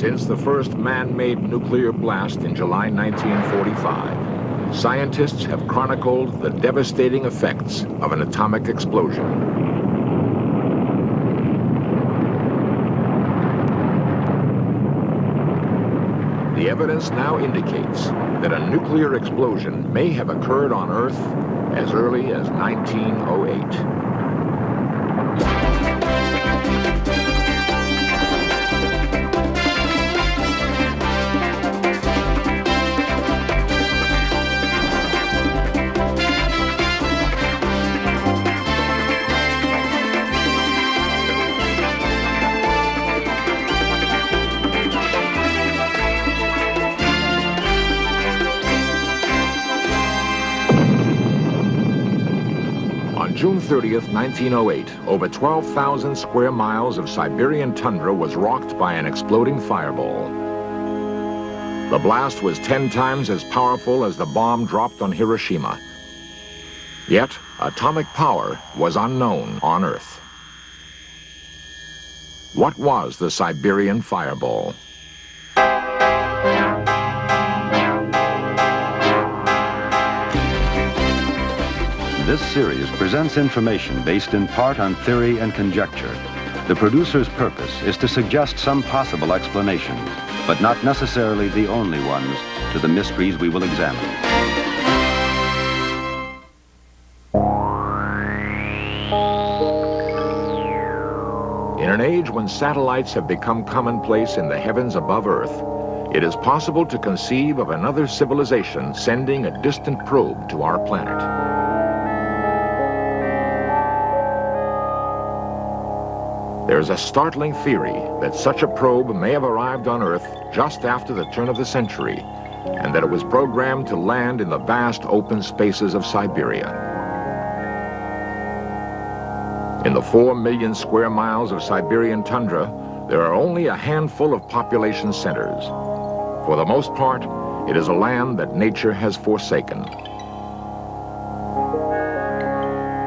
Since the first man-made nuclear blast in July 1945, scientists have chronicled the devastating effects of an atomic explosion. The evidence now indicates that a nuclear explosion may have occurred on Earth as early as 1908. June 30th, 1908, over 12,000 square miles of Siberian tundra was rocked by an exploding fireball. The blast was 10 times as powerful as the bomb dropped on Hiroshima. Yet, atomic power was unknown on Earth. What was the Siberian fireball? This series presents information based in part on theory and conjecture. The producer's purpose is to suggest some possible explanations, but not necessarily the only ones, to the mysteries we will examine. In an age when satellites have become commonplace in the heavens above Earth, it is possible to conceive of another civilization sending a distant probe to our planet. There's a startling theory that such a probe may have arrived on Earth just after the turn of the century, and that it was programmed to land in the vast open spaces of Siberia. In the 4 million square miles of Siberian tundra, there are only a handful of population centers. For the most part, it is a land that nature has forsaken.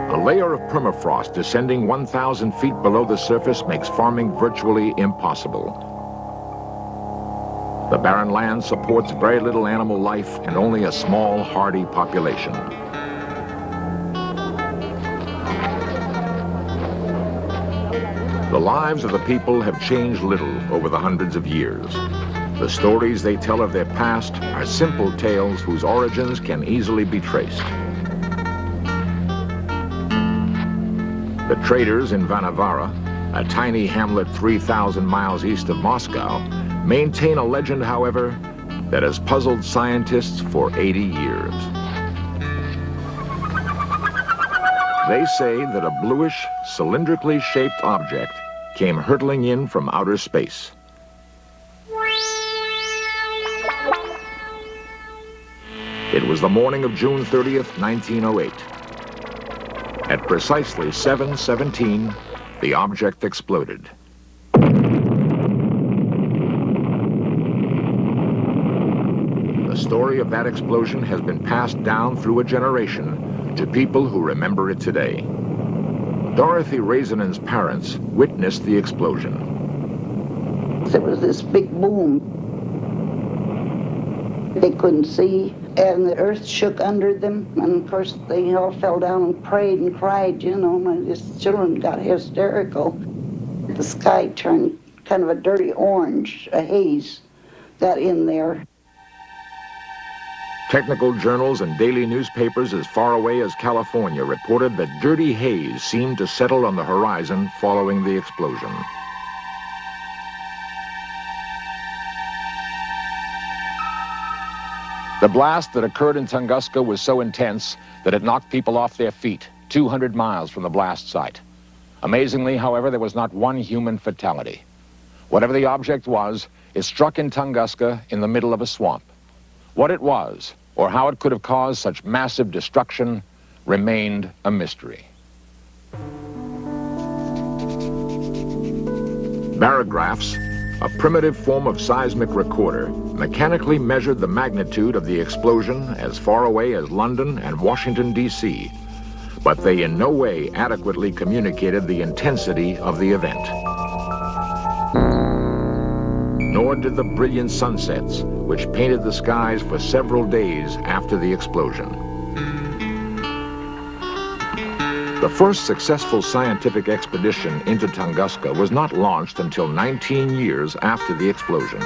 A layer of permafrost descending 1,000 feet below the surface makes farming virtually impossible. The barren land supports very little animal life and only a small, hardy population. The lives of the people have changed little over the hundreds of years. The stories they tell of their past are simple tales whose origins can easily be traced. The traders in Vanavara, a tiny hamlet 3,000 miles east of Moscow, maintain a legend, however, that has puzzled scientists for 80 years. They say that a bluish, cylindrically shaped object came hurtling in from outer space. It was the morning of June 30th, 1908. At precisely 7:17, the object exploded. The story of that explosion has been passed down through a generation to people who remember it today. Dorothy Raisinen's parents witnessed the explosion. There was this big boom. They couldn't see, and the earth shook under them, and of course they all fell down and prayed and cried, you know. My children got hysterical. The sky turned kind of a dirty orange, a haze got in there. Technical journals and daily newspapers as far away as California reported that dirty haze seemed to settle on the horizon following the explosion. The blast that occurred in Tunguska was so intense that it knocked people off their feet, 200 miles from the blast site. Amazingly, however, there was not one human fatality. Whatever the object was, it struck in Tunguska in the middle of a swamp. What it was, or how it could have caused such massive destruction, remained a mystery. Barographs, a primitive form of seismic recorder, mechanically measured the magnitude of the explosion as far away as London and Washington, D.C., but they in no way adequately communicated the intensity of the event. Nor nor did the brilliant sunsets, which painted the skies for several days after the explosion. The first successful scientific expedition into Tunguska was not launched until 19 years after the explosion.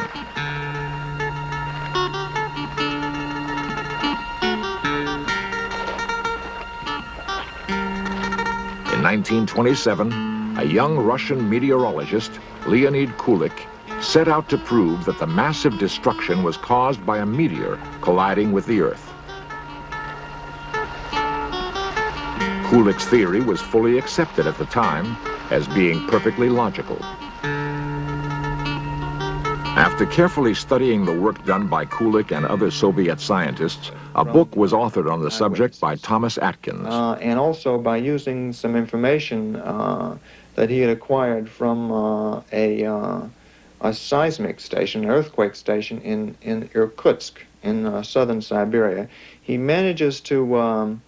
In 1927, a young Russian meteorologist, Leonid Kulik, set out to prove that the massive destruction was caused by a meteor colliding with the Earth. Kulik's theory was fully accepted at the time as being perfectly logical. After carefully studying the work done by Kulik and other Soviet scientists, a book was authored on the subject by Thomas Atkins. And also by using some information that he had acquired from a seismic station, an earthquake station in Irkutsk in southern Siberia, he manages to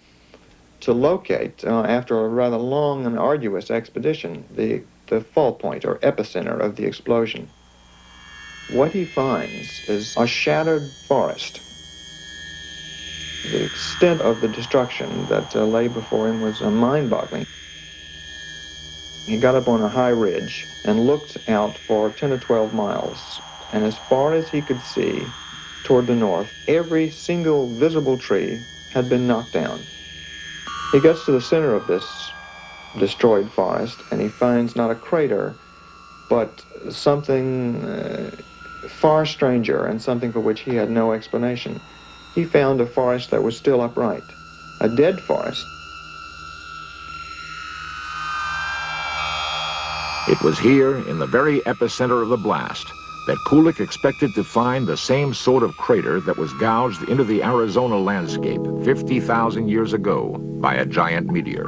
locate, after a rather long and arduous expedition, the fall point or epicenter of the explosion. What he finds is a shattered forest. The extent of the destruction that lay before him was mind-boggling. He got up on a high ridge and looked out for 10 or 12 miles. And as far as he could see, toward the north, every single visible tree had been knocked down. He gets to the center of this destroyed forest, and he finds not a crater, but something far stranger and something for which he had no explanation. He found a forest that was still upright, a dead forest. It was here, in the very epicenter of the blast, that Kulik expected to find the same sort of crater that was gouged into the Arizona landscape 50,000 years ago by a giant meteor.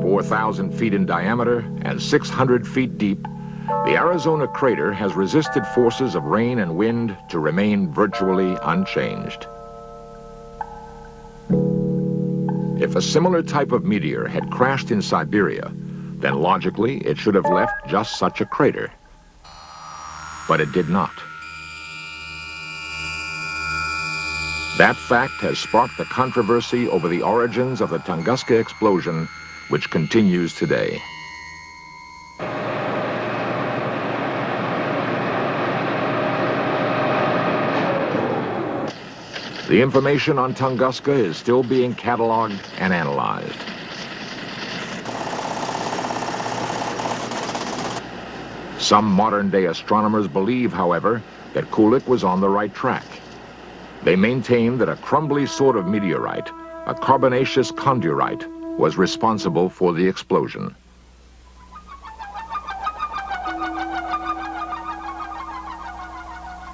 "4,000 feet in diameter and 600 feet deep, the Arizona crater has resisted forces of rain and wind to remain virtually unchanged." If a similar type of meteor had crashed in Siberia, then logically it should have left just such a crater. But it did not. That fact has sparked the controversy over the origins of the Tunguska explosion, which continues today. The information on Tunguska is still being cataloged and analyzed. Some modern-day astronomers believe, however, that Kulik was on the right track. They maintain that a crumbly sort of meteorite, a carbonaceous chondrite, was responsible for the explosion.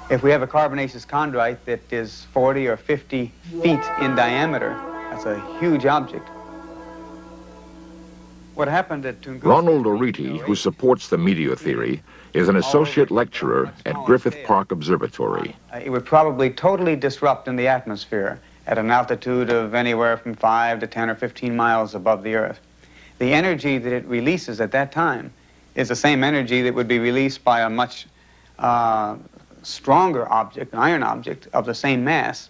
If we have a carbonaceous chondrite that is 40 or 50 feet in diameter, that's a huge object. What happened at Tunguski... Ronald Oriti, who supports the meteor theory, is an associate lecturer at Griffith Park Observatory. It would probably totally disrupt in the atmosphere at an altitude of anywhere from 5 to 10 or 15 miles above the Earth. The energy that it releases at that time is the same energy that would be released by a much stronger object, an iron object of the same mass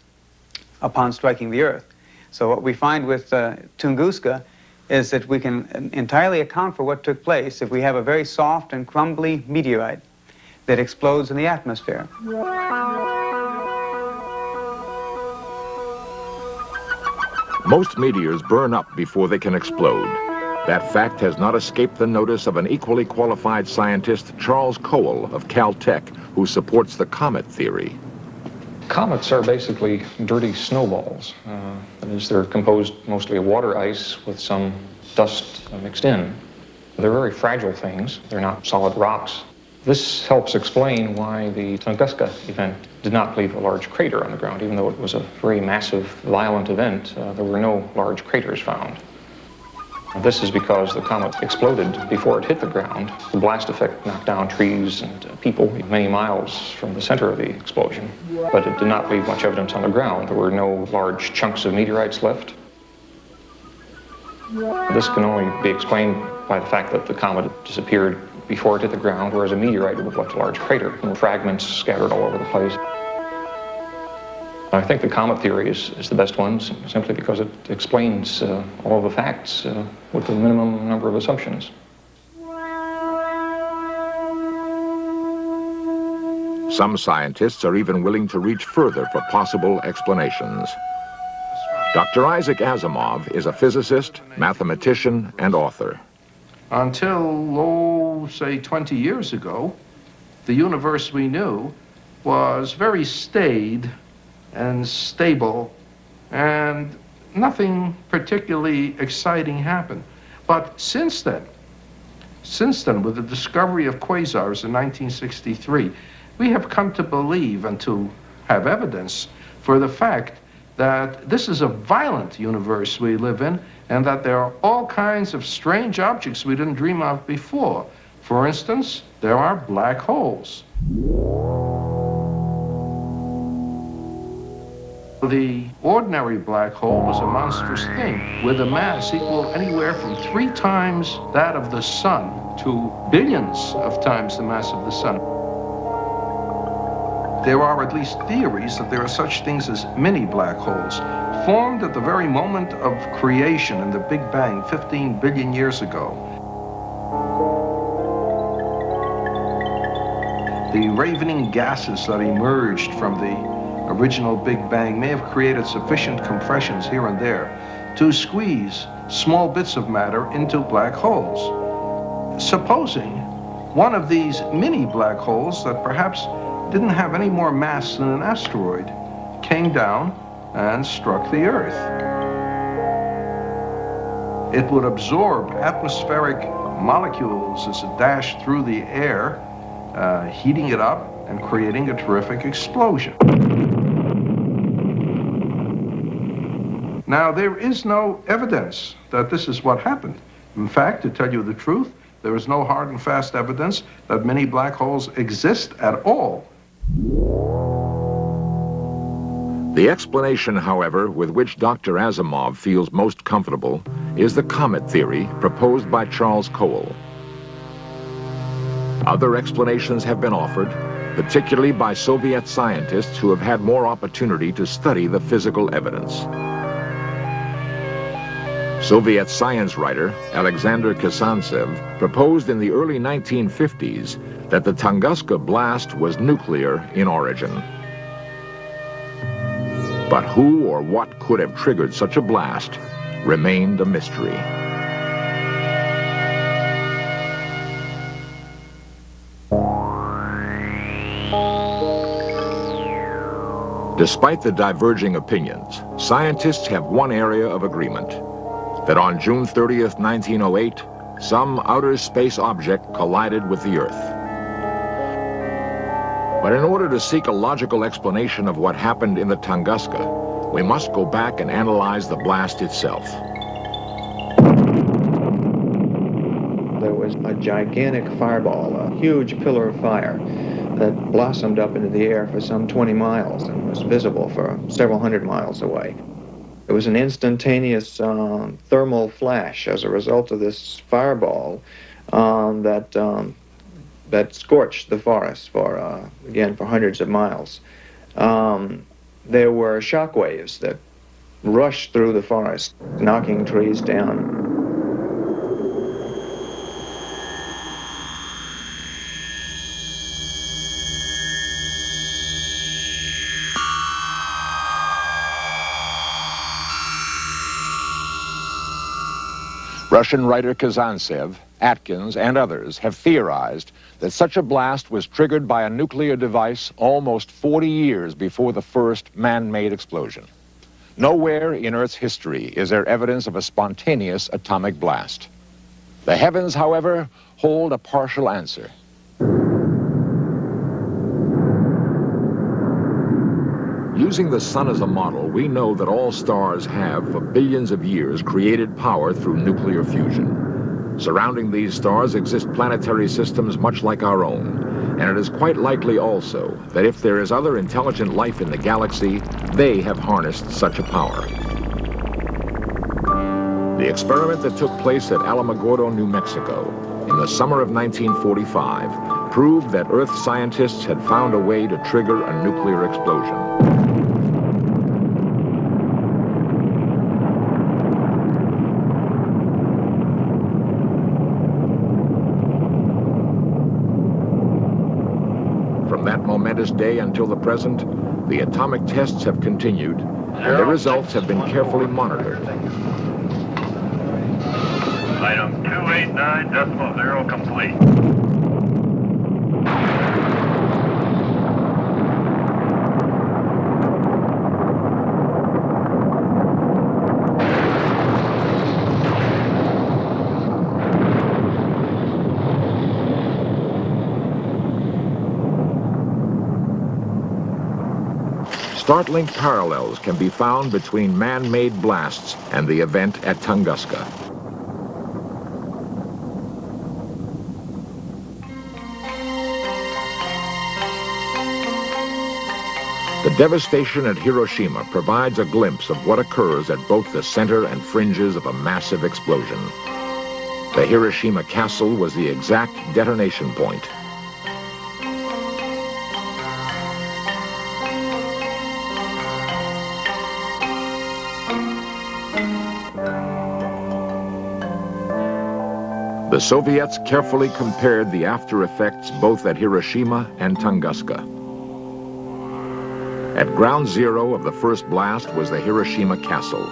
upon striking the Earth. So what we find with Tunguska is that we can entirely account for what took place if we have a very soft and crumbly meteorite that explodes in the atmosphere. Most meteors burn up before they can explode. That fact has not escaped the notice of an equally qualified scientist, Charles Cowell of Caltech, who supports the comet theory. Comets are basically dirty snowballs. That is, they're composed mostly of water ice with some dust mixed in. They're very fragile things. They're not solid rocks. This helps explain why the Tunguska event did not leave a large crater on the ground. Even though it was a very massive, violent event, there were no large craters found. This is because the comet exploded before it hit the ground. The blast effect knocked down trees and people many miles from the center of the explosion, but it did not leave much evidence on the ground. There were no large chunks of meteorites left. This can only be explained by the fact that the comet had disappeared before it hit the ground, whereas a meteorite would have left a large crater and fragments scattered all over the place. I think the comet theory is the best one, simply because it explains all of the facts with the minimum number of assumptions. Some scientists are even willing to reach further for possible explanations. Dr. Isaac Asimov is a physicist, mathematician, and author. Until, say 20 years ago, the universe we knew was very staid and stable, and nothing particularly exciting happened. But since then, with the discovery of quasars in 1963, we have come to believe and to have evidence for the fact that this is a violent universe we live in, and that there are all kinds of strange objects we didn't dream of before. For instance, there are black holes. The ordinary black hole is a monstrous thing with a mass equal anywhere from 3 times that of the sun to billions of times the mass of the sun. There are at least theories that there are such things as mini black holes, formed at the very moment of creation in the Big Bang 15 billion years ago. The ravening gases that emerged from the original Big Bang may have created sufficient compressions here and there to squeeze small bits of matter into black holes. Supposing one of these mini black holes that perhaps didn't have any more mass than an asteroid came down and struck the Earth. It would absorb atmospheric molecules as it dashed through the air, heating it up and creating a terrific explosion. Now, there is no evidence that this is what happened. In fact, to tell you the truth, there is no hard and fast evidence that many black holes exist at all. The explanation, however, with which Dr. Asimov feels most comfortable is the comet theory proposed by Charles Cole. Other explanations have been offered, particularly by Soviet scientists who have had more opportunity to study the physical evidence. Soviet science writer Alexander Kazantsev proposed in the early 1950s that the Tunguska blast was nuclear in origin. But who or what could have triggered such a blast remained a mystery. Despite the diverging opinions, scientists have one area of agreement: that on June 30th, 1908, some outer space object collided with the Earth. But in order to seek a logical explanation of what happened in the Tunguska, we must go back and analyze the blast itself. There was a gigantic fireball, a huge pillar of fire that blossomed up into the air for some 20 miles and was visible for several hundred miles away. It was an instantaneous thermal flash as a result of this fireball that scorched the forest for, again, for hundreds of miles. There were shock waves that rushed through the forest, knocking trees down. Russian writer Kazantsev, Atkins, and others have theorized that such a blast was triggered by a nuclear device almost 40 years before the first man-made explosion. Nowhere in Earth's history is there evidence of a spontaneous atomic blast. The heavens, however, hold a partial answer. Using the sun as a model, we know that all stars have, for billions of years, created power through nuclear fusion. Surrounding these stars exist planetary systems much like our own, and it is quite likely also that if there is other intelligent life in the galaxy, they have harnessed such a power. The experiment that took place at Alamogordo, New Mexico, in the summer of 1945, proved that Earth scientists had found a way to trigger a nuclear explosion. From that momentous day until the present, the atomic tests have continued, and the results have been carefully monitored. Item 289.0 complete. Startling parallels can be found between man-made blasts and the event at Tunguska. The devastation at Hiroshima provides a glimpse of what occurs at both the center and fringes of a massive explosion. The Hiroshima castle was the exact detonation point. The Soviets carefully compared the after effects both at Hiroshima and Tunguska. At ground zero of the first blast was the Hiroshima castle.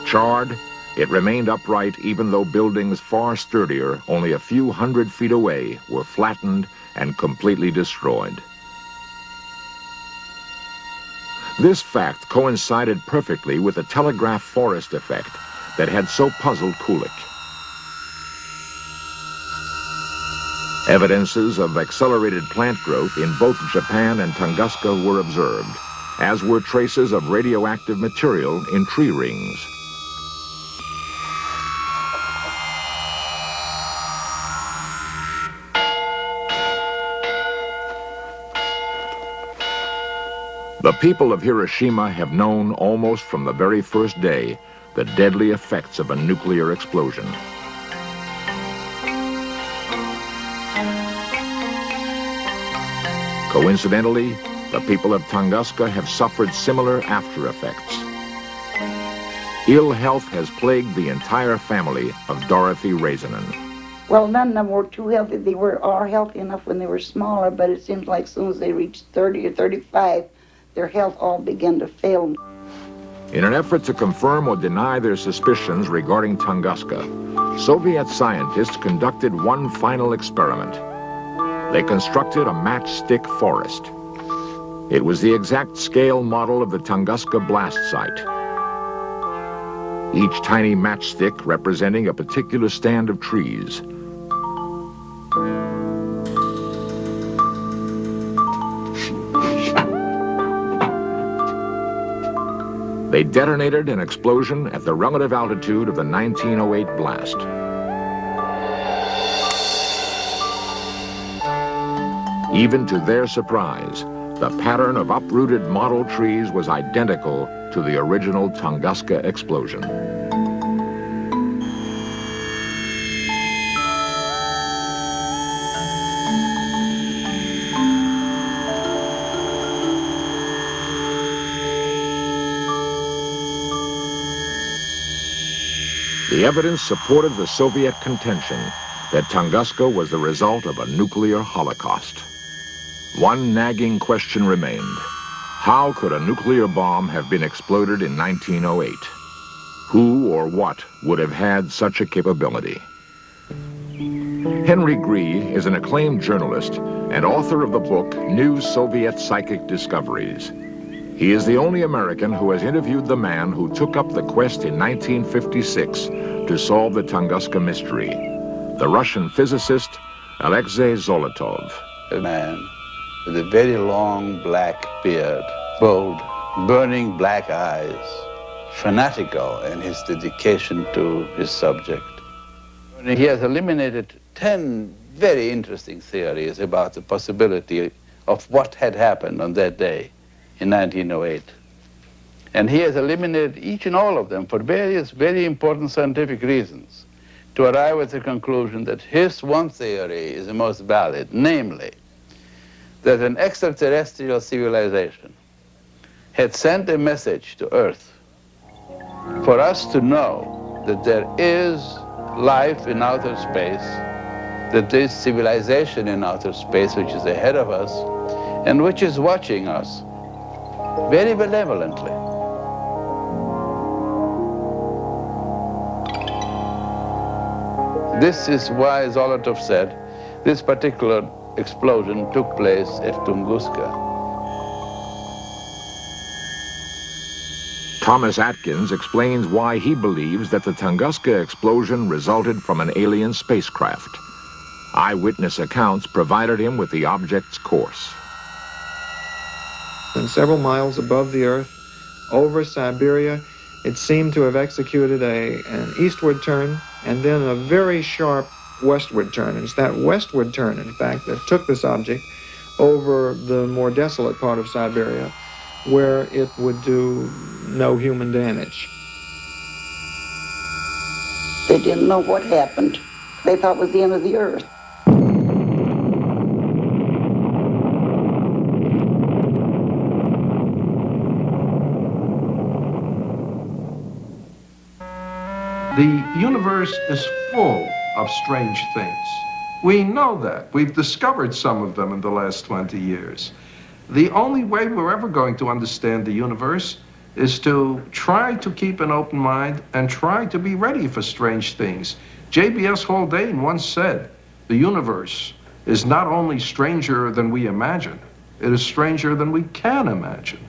Charred, it remained upright even though buildings far sturdier, only a few 100 feet away, were flattened and completely destroyed. This fact coincided perfectly with the telegraph forest effect that had so puzzled Kulik. Evidences of accelerated plant growth in both Japan and Tunguska were observed, as were traces of radioactive material in tree rings. The people of Hiroshima have known almost from the very first day the deadly effects of a nuclear explosion. Coincidentally, the people of Tunguska have suffered similar after effects. Ill health has plagued the entire family of Dorothy Raisinen. Well, none of them were too healthy. They were all healthy enough when they were smaller, but it seems like as soon as they reached 30 or 35, their health all began to fail. In an effort to confirm or deny their suspicions regarding Tunguska, Soviet scientists conducted one final experiment. They constructed a matchstick forest. It was the exact scale model of the Tunguska blast site. Each tiny matchstick representing a particular stand of trees. They detonated an explosion at the relative altitude of the 1908 blast. Even to their surprise, the pattern of uprooted model trees was identical to the original Tunguska explosion. The evidence supported the Soviet contention that Tunguska was the result of a nuclear holocaust. One nagging question remained. How could a nuclear bomb have been exploded in 1908? Who or what would have had such a capability? Henry Gree is an acclaimed journalist and author of the book New Soviet Psychic Discoveries. He is the only American who has interviewed the man who took up the quest in 1956 to solve the Tunguska mystery, the Russian physicist Alexei Zolotov. A man with a very long black beard, bold, burning black eyes, fanatical in his dedication to his subject. He has eliminated 10 very interesting theories about the possibility of what had happened on that day in 1908. And he has eliminated each and all of them for various very important scientific reasons to arrive at the conclusion that his one theory is the most valid, namely, that an extraterrestrial civilization had sent a message to Earth for us to know that there is life in outer space, that there is civilization in outer space which is ahead of us and which is watching us very benevolently. This is why Zolotov said this particular explosion took place at Tunguska. Thomas Atkins explains why he believes that the Tunguska explosion resulted from an alien spacecraft. Eyewitness accounts provided him with the object's course. And several miles above the Earth, over Siberia, it seemed to have executed an eastward turn and then a very sharp westward turn. It's that westward turn, in fact, that took this object over the more desolate part of Siberia, where it would do no human damage. They didn't know what happened. They thought it was the end of the Earth. The universe is full of strange things. We know that. We've discovered some of them in the last 20 years. The only way we're ever going to understand the universe is to try to keep an open mind and try to be ready for strange things. J.B.S. Haldane once said, the universe is not only stranger than we imagine, it is stranger than we can imagine.